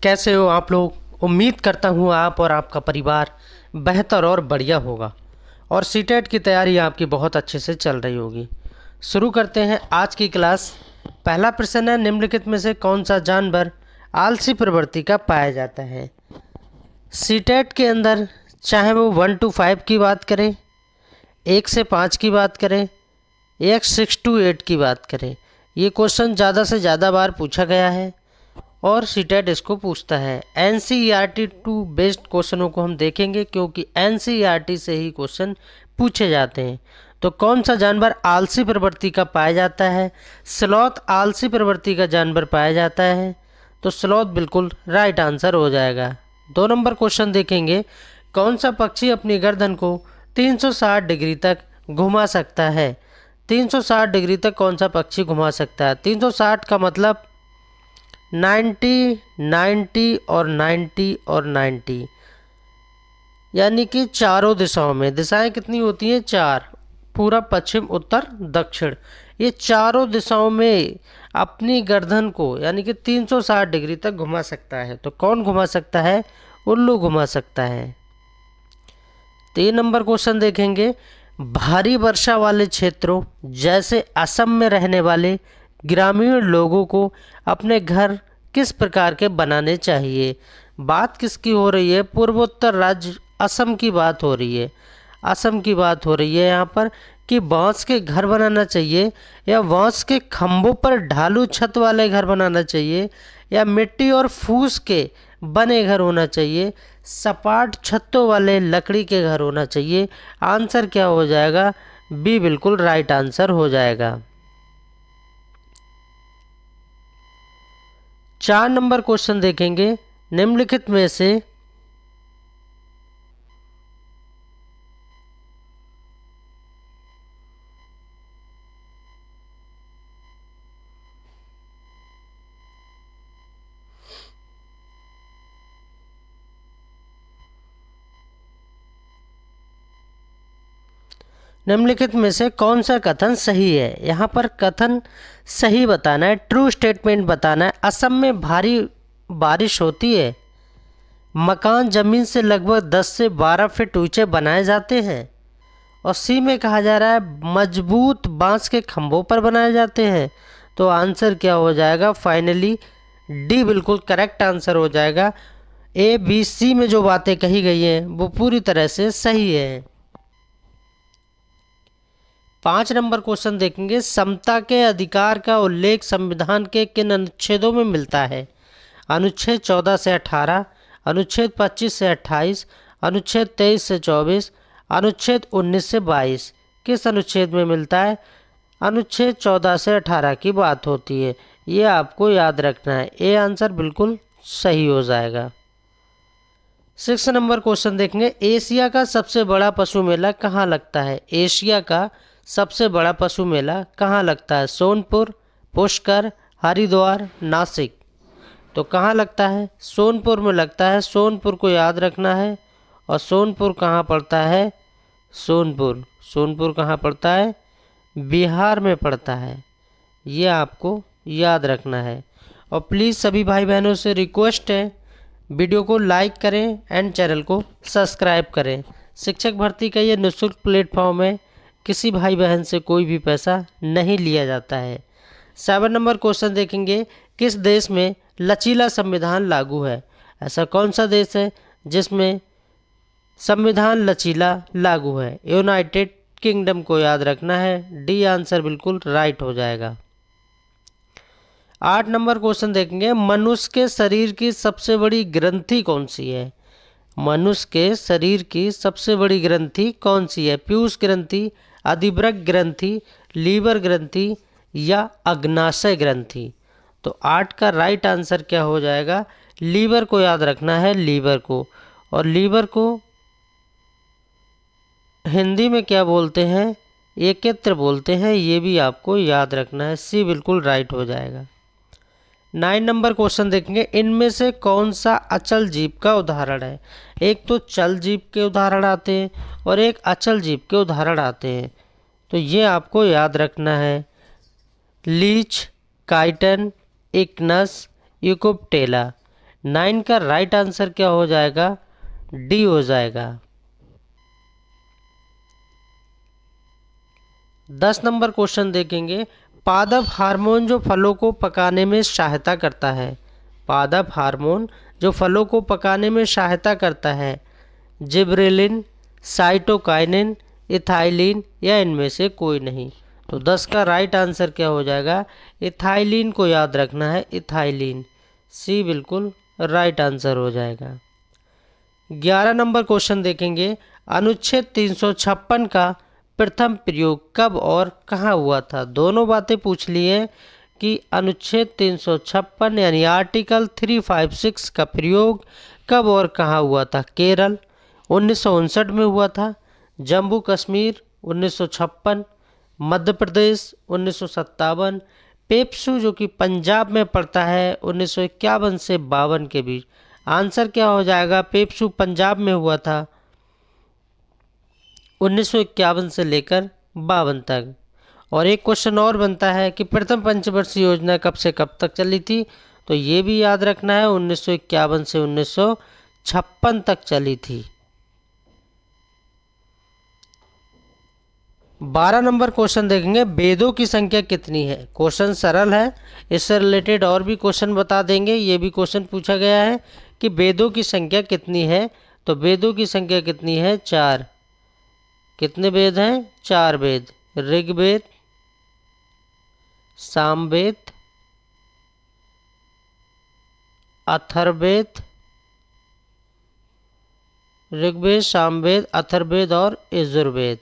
कैसे हो आप लोग। उम्मीद करता हूँ आप और आपका परिवार बेहतर और बढ़िया होगा और सीटेट की तैयारी आपकी बहुत अच्छे से चल रही होगी। शुरू करते हैं आज की क्लास। पहला प्रश्न है, निम्नलिखित में से कौन सा जानवर आलसी प्रवृत्ति का पाया जाता है। सीटेट के अंदर चाहे वो 1 to 5 की बात करें, 1 से 5 की बात करें, 6 to 8 की बात करें, ये क्वेश्चन ज़्यादा से ज़्यादा बार पूछा गया है और सीटेट इसको पूछता है। NCERT 2 बेस्ड क्वेश्चनों को हम देखेंगे क्योंकि NCERT से ही क्वेश्चन पूछे जाते हैं। तो कौन सा जानवर आलसी प्रवृत्ति का पाया जाता है। स्लॉथ आलसी प्रवृत्ति का जानवर पाया जाता है, तो स्लॉथ बिल्कुल राइट आंसर हो जाएगा। 2 नंबर क्वेश्चन देखेंगे, कौन सा पक्षी अपनी गर्दन को 360 डिग्री तक घुमा सकता है। 360 डिग्री तक कौन सा पक्षी घुमा सकता है। 360 का मतलब 90, 90 और 90 और 90, यानी कि चारों दिशाओं में। दिशाएं कितनी होती हैं? 4, पूरब, पश्चिम, उत्तर, दक्षिण। ये चारों दिशाओं में अपनी गर्दन को यानी कि 360 डिग्री तक घुमा सकता है। तो कौन घुमा सकता है? उल्लू घुमा सकता है। 3 नंबर क्वेश्चन देखेंगे, भारी वर्षा वाले क्षेत्रों जैसे असम में रहने वाले ग्रामीण लोगों को अपने घर किस प्रकार के बनाने चाहिए। बात किसकी हो रही है? पूर्वोत्तर राज्य असम की बात हो रही है। असम की बात हो रही है यहाँ पर कि बांस के घर बनाना चाहिए या बांस के खंभों पर ढालू छत वाले घर बनाना चाहिए या मिट्टी और फूस के बने घर होना चाहिए, सपाट छतों वाले लकड़ी के घर होना चाहिए। आंसर क्या हो जाएगा? बी बिल्कुल राइट आंसर हो जाएगा। 4 नंबर क्वेश्चन देखेंगे, निम्नलिखित में से निम्नलिखित में से कौन सा कथन सही है। यहाँ पर कथन सही बताना है, ट्रू स्टेटमेंट बताना है। असम में भारी बारिश होती है, मकान जमीन से लगभग 10 से 12 फीट ऊंचे बनाए जाते हैं। और सी में कहा जा रहा है मजबूत बांस के खंभों पर बनाए जाते हैं। तो आंसर क्या हो जाएगा? फाइनली डी बिल्कुल करेक्ट आंसर हो जाएगा। ए बी सी में जो बातें कही गई हैं वो पूरी तरह से सही है। 5 नंबर क्वेश्चन देखेंगे, समता के अधिकार का उल्लेख संविधान के किन अनुच्छेदों में मिलता है। अनुच्छेद 14 से 18, अनुच्छेद 25 से 28, अनुच्छेद 23 से 24, अनुच्छेद 19 से 22। किस अनुच्छेद में मिलता है? अनुच्छेद 14 से 18 की बात होती है। ये आपको याद रखना है। ए आंसर बिल्कुल सही हो जाएगा। 6 नंबर क्वेश्चन देखेंगे, एशिया का सबसे बड़ा पशु मेला कहाँ लगता है। एशिया का सबसे बड़ा पशु मेला कहाँ लगता है? सोनपुर, पुष्कर, हरिद्वार, नासिक। तो कहाँ लगता है? सोनपुर में लगता है। सोनपुर को याद रखना है। और सोनपुर कहाँ पड़ता है? सोनपुर कहाँ पड़ता है? बिहार में पड़ता है। ये आपको याद रखना है। और प्लीज़ सभी भाई बहनों से रिक्वेस्ट है, वीडियो को लाइक करें एंड चैनल को सब्सक्राइब करें। शिक्षक भर्ती का ये निःशुल्क प्लेटफॉर्म है, किसी भाई बहन से कोई भी पैसा नहीं लिया जाता है। 7 नंबर क्वेश्चन देखेंगे, किस देश में लचीला संविधान लागू है। ऐसा कौन सा देश है जिसमें संविधान लचीला लागू है? यूनाइटेड किंगडम को याद रखना है। डी आंसर बिल्कुल राइट हो जाएगा। 8 नंबर क्वेश्चन देखेंगे, मनुष्य के शरीर की सबसे बड़ी ग्रंथि कौन सी है। मनुष्य के शरीर की सबसे बड़ी ग्रंथि कौन सी है? पीयूष ग्रंथि, अधिवृक्क ग्रंथि, लीवर ग्रंथि या अग्नाशय ग्रंथि। तो 8 का राइट आंसर क्या हो जाएगा? लीवर को याद रखना है, लीवर को। और लीवर को हिंदी में क्या बोलते हैं? एकत्र बोलते हैं। ये भी आपको याद रखना है। सी बिल्कुल राइट हो जाएगा। 9 नंबर क्वेश्चन देखेंगे, इनमें से कौन सा अचल जीव का उदाहरण है। एक तो चल जीव के उदाहरण आते हैं और एक अचल जीव के उदाहरण आते हैं। तो ये आपको याद रखना है। Leach, chiton, इक्नस, यूकोप्टेला। 9 का राइट आंसर क्या हो जाएगा? डी हो जाएगा। 10 नंबर क्वेश्चन देखेंगे। पादप हार्मोन जो फलों को पकाने में सहायता करता है, पादप हार्मोन जो फलों को पकाने में सहायता करता है, जिबरेलिन, साइटोकाइनिन, इथाइलिन या इनमें से कोई नहीं। तो 10 का राइट आंसर क्या हो जाएगा? इथाइलिन को याद रखना है, इथाइलिन। सी बिल्कुल राइट आंसर हो जाएगा। 11 नंबर क्वेश्चन देखेंगे। अनुच्छेद 356 का प्रथम प्रयोग कब और कहाँ हुआ था? दोनों बातें पूछ ली हैं कि अनुच्छेद 356 यानी आर्टिकल 356 का प्रयोग कब और कहाँ हुआ था? केरल 1959 में हुआ था, जम्मू कश्मीर 1956, मध्य प्रदेश 1957, पेप्सू जो कि पंजाब में पड़ता है 1951 से 52 के बीच। आंसर क्या हो जाएगा? पेप्सू पंजाब में हुआ था 1951 से लेकर 52 तक। और एक क्वेश्चन और बनता है कि प्रथम पंचवर्षीय योजना कब से कब तक चली थी? तो ये भी याद रखना है, 1951 से 1956 तक चली थी। 12 नंबर क्वेश्चन देखेंगे। वेदों की संख्या कितनी है? क्वेश्चन सरल है, इससे रिलेटेड और भी क्वेश्चन बता देंगे। ये भी क्वेश्चन पूछा गया है कि वेदों की संख्या कितनी है। तो वेदों की संख्या कितनी है? 4। कितने वेद हैं? 4 वेद। ऋग्वेद, सामवेद, अथर्ववेद, ऋग्वेद, सामवेद, अथर्ववेद और यजुर्वेद।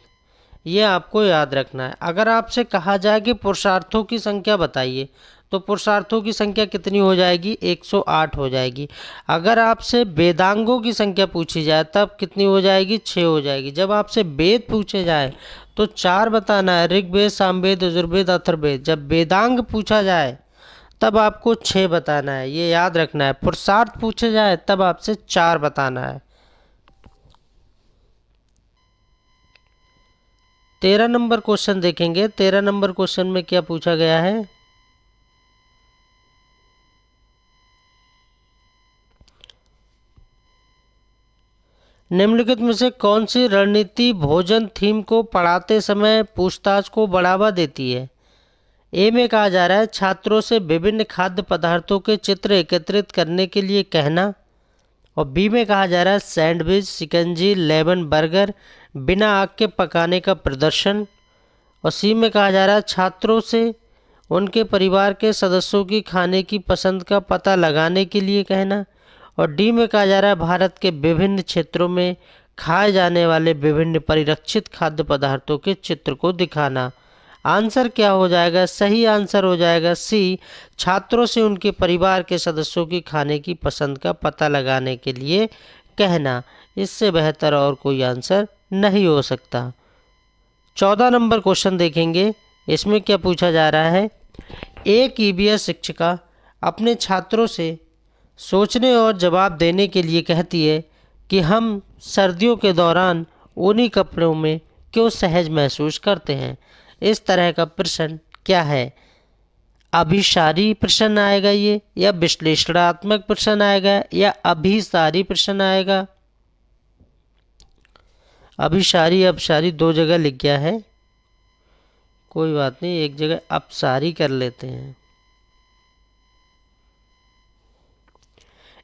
ये आपको याद रखना है। अगर आपसे कहा जाए कि पुरुषार्थों की संख्या बताइए, तो पुरुषार्थों की संख्या कितनी हो जाएगी? 108 हो जाएगी। अगर आपसे वेदांगों की संख्या पूछी जाए तब कितनी हो जाएगी? 6 हो जाएगी। जब आपसे वेद पूछे जाए तो 4 बताना है, ऋग्वेद, सामवेद, यजुर्वेद, अथर्ववेद। जब वेदांग पूछा जाए तब आपको 6 बताना है, ये याद रखना है। पुरुषार्थ पूछे जाए तब आपसे 4 बताना है। 13 नंबर क्वेश्चन देखेंगे। 13 नंबर क्वेश्चन में क्या पूछा गया है? निम्नलिखित में से कौन सी रणनीति भोजन थीम को पढ़ाते समय पूछताछ को बढ़ावा देती है? ए में कहा जा रहा है छात्रों से विभिन्न खाद्य पदार्थों के चित्र एकत्रित करने के लिए कहना। और बी में कहा जा रहा है सैंडविच, शिकंजी, लेमन बर्गर बिना आग के पकाने का प्रदर्शन। और सी में कहा जा रहा है छात्रों से उनके परिवार के सदस्यों की खाने की पसंद का पता लगाने के लिए कहना। और डी में कहा जा रहा है भारत के विभिन्न क्षेत्रों में खाए जाने वाले विभिन्न परिरक्षित खाद्य पदार्थों के चित्र को दिखाना। आंसर क्या हो जाएगा? सही आंसर हो जाएगा सी, छात्रों से उनके परिवार के सदस्यों की खाने की पसंद का पता लगाने के लिए कहना। इससे बेहतर और कोई आंसर नहीं हो सकता। 14 नंबर क्वेश्चन देखेंगे। इसमें क्या पूछा जा रहा है? एक ईवीएस शिक्षिका अपने छात्रों से सोचने और जवाब देने के लिए कहती है कि हम सर्दियों के दौरान ऊनी कपड़ों में क्यों सहज महसूस करते हैं। इस तरह का प्रश्न क्या है? अभिसारी प्रश्न आएगा ये, या विश्लेषणात्मक प्रश्न आएगा, या अभिसारी प्रश्न आएगा? अभिसारी अपसारी दो जगह लिख गया है, कोई बात नहीं, एक जगह अपसारी कर लेते हैं।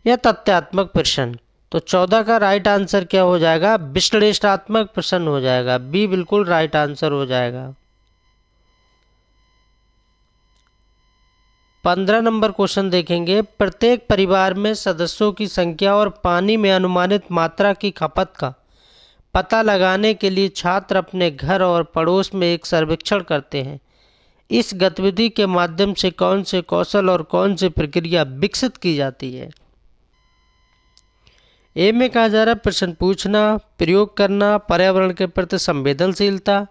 यह तथ्यात्मक प्रश्न। तो 14 का राइट आंसर क्या हो जाएगा? विश्लेषणात्मक प्रश्न हो जाएगा। बी बिल्कुल राइट आंसर हो जाएगा। 15 नंबर क्वेश्चन देखेंगे। प्रत्येक परिवार में सदस्यों की संख्या और पानी में अनुमानित मात्रा की खपत का पता लगाने के लिए छात्र अपने घर और पड़ोस में एक सर्वेक्षण करते हैं। इस गतिविधि के माध्यम से कौन से कौशल और कौन सी प्रक्रिया विकसित की जाती है? ए में कहा जा रहा है प्रश्न पूछना, प्रयोग करना, पर्यावरण के प्रति संवेदनशीलता।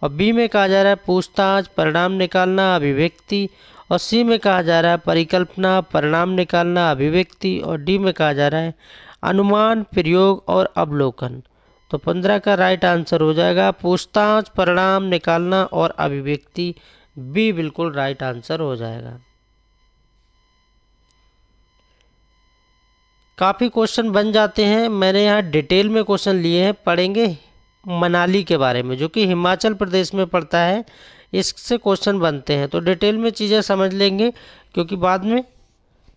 और बी में कहा जा रहा है पूछताछ, परिणाम निकालना, अभिव्यक्ति। और सी में कहा जा रहा है परिकल्पना, परिणाम निकालना, अभिव्यक्ति। और डी में कहा जा रहा है अनुमान, प्रयोग और अवलोकन। तो 15 का राइट आंसर हो जाएगा पूछताछ, परिणाम निकालना और अभिव्यक्ति। बी बिल्कुल राइट आंसर हो जाएगा। काफ़ी क्वेश्चन बन जाते हैं। मैंने यहाँ डिटेल में क्वेश्चन लिए हैं, पढ़ेंगे मनाली के बारे में जो कि हिमाचल प्रदेश में पड़ता है, इससे क्वेश्चन बनते हैं। तो डिटेल में चीज़ें समझ लेंगे क्योंकि बाद में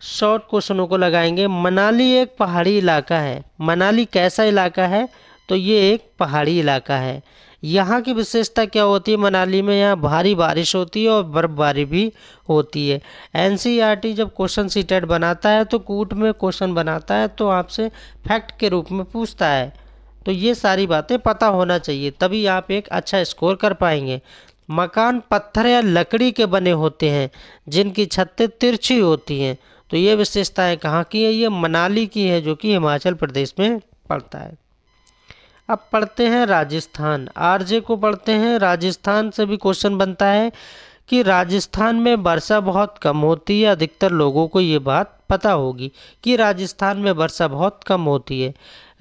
शॉर्ट क्वेश्चनों को लगाएंगे। मनाली एक पहाड़ी इलाका है। मनाली कैसा इलाका है? तो ये एक पहाड़ी इलाका है। यहाँ की विशेषता क्या होती है? मनाली में यहाँ भारी बारिश होती है और बर्फबारी भी होती है। एनसीईआरटी जब क्वेश्चन सीटेट बनाता है तो कूट में क्वेश्चन बनाता है तो आपसे फैक्ट के रूप में पूछता है। तो ये सारी बातें पता होना चाहिए, तभी आप एक अच्छा स्कोर कर पाएंगे। मकान पत्थर या लकड़ी के बने होते हैं जिनकी छतें तिरछी होती हैं। तो ये विशेषताएं कहाँ की है? ये मनाली की है जो कि हिमाचल प्रदेश में पड़ता है। अब पढ़ते हैं राजस्थान। आरजे को पढ़ते हैं। राजस्थान से भी क्वेश्चन बनता है कि राजस्थान में वर्षा बहुत कम होती है। अधिकतर लोगों को ये बात पता होगी कि राजस्थान में वर्षा बहुत कम होती है।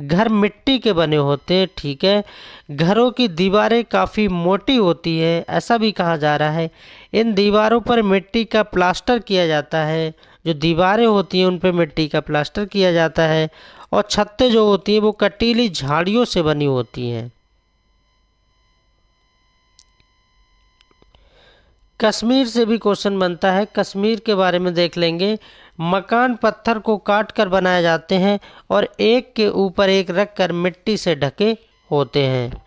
घर मिट्टी के बने होते हैं, ठीक है। घरों की दीवारें काफ़ी मोटी होती है, ऐसा भी कहा जा रहा है। इन दीवारों पर मिट्टी का प्लास्टर किया जाता है। जो दीवारें होती हैं उन पर मिट्टी का प्लास्टर किया जाता है। और छतें जो होती हैं वो कटीली झाड़ियों से बनी होती हैं। कश्मीर से भी क्वेश्चन बनता है। कश्मीर के बारे में देख लेंगे। मकान पत्थर को काट कर बनाए जाते हैं और एक के ऊपर एक रख कर मिट्टी से ढके होते हैं।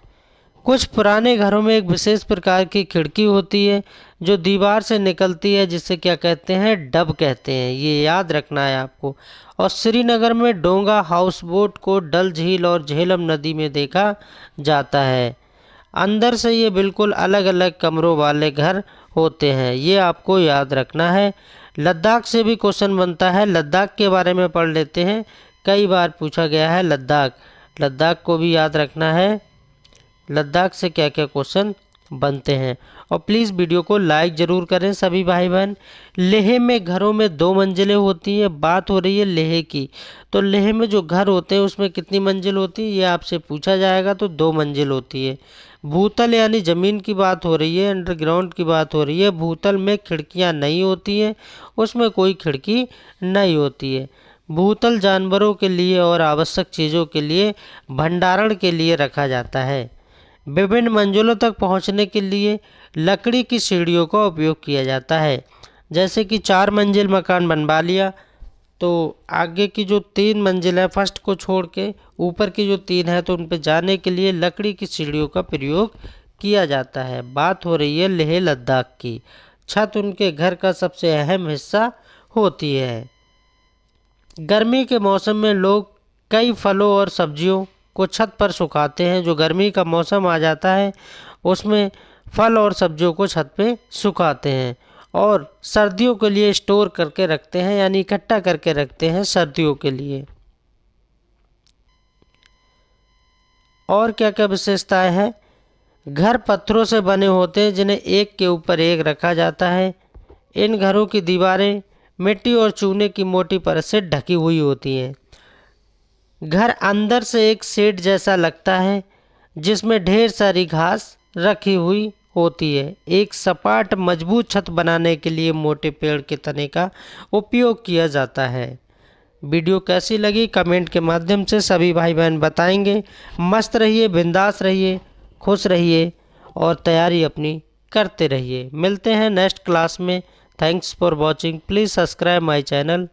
कुछ पुराने घरों में एक विशेष प्रकार की खिड़की होती है जो दीवार से निकलती है, जिसे क्या कहते हैं? डब कहते हैं। ये याद रखना है आपको। और श्रीनगर में डोंगा हाउस बोट को डल झील और झेलम नदी में देखा जाता है। अंदर से ये बिल्कुल अलग अलग कमरों वाले घर होते हैं, ये आपको याद रखना है। लद्दाख से भी क्वेश्चन बनता है। लद्दाख के बारे में पढ़ लेते हैं, कई बार पूछा गया है लद्दाख। लद्दाख को भी याद रखना है, लद्दाख से क्या क्या क्वेश्चन बनते हैं। और प्लीज़ वीडियो को लाइक ज़रूर करें सभी भाई बहन। लेह में घरों में 2 मंजिलें होती हैं। बात हो रही है लेह की, तो लेह में जो घर होते हैं उसमें कितनी मंजिल होती है ये आपसे पूछा जाएगा, तो 2 मंजिल होती है। भूतल यानी ज़मीन की बात हो रही है, अंडरग्राउंड की बात हो रही है। भूतल में खिड़कियां नहीं होती हैं, उसमें कोई खिड़की नहीं होती है। भूतल जानवरों के लिए और आवश्यक चीज़ों के लिए भंडारण के लिए रखा जाता है। विभिन्न मंजिलों तक पहुंचने के लिए लकड़ी की सीढ़ियों का उपयोग किया जाता है। जैसे कि 4 मंजिल मकान बनवा लिया तो आगे की जो 3 मंजिल है फर्स्ट को छोड़ के ऊपर की जो 3 है तो उन पर जाने के लिए लकड़ी की सीढ़ियों का प्रयोग किया जाता है। बात हो रही है लेह लद्दाख की। छत उनके घर का सबसे अहम हिस्सा होती है। गर्मी के मौसम में लोग कई फलों और सब्जियों को छत पर सुखाते हैं। जो गर्मी का मौसम आ जाता है उसमें फल और सब्जियों को छत पे सुखाते हैं और सर्दियों के लिए स्टोर करके रखते हैं, यानी इकट्ठा करके रखते हैं सर्दियों के लिए। और क्या क्या विशेषताएं हैं? घर पत्थरों से बने होते हैं जिन्हें एक के ऊपर एक रखा जाता है। इन घरों की दीवारें मिट्टी और चूने की मोटी परत से ढकी हुई होती हैं। घर अंदर से एक शेड जैसा लगता है जिसमें ढेर सारी घास रखी हुई होती है। एक सपाट मजबूत छत बनाने के लिए मोटे पेड़ के तने का उपयोग किया जाता है। वीडियो कैसी लगी कमेंट के माध्यम से सभी भाई बहन बताएंगे। मस्त रहिए, बिंदास रहिए, खुश रहिए और तैयारी अपनी करते रहिए। मिलते हैं नेक्स्ट क्लास में। Thanks for watching. Please subscribe my channel.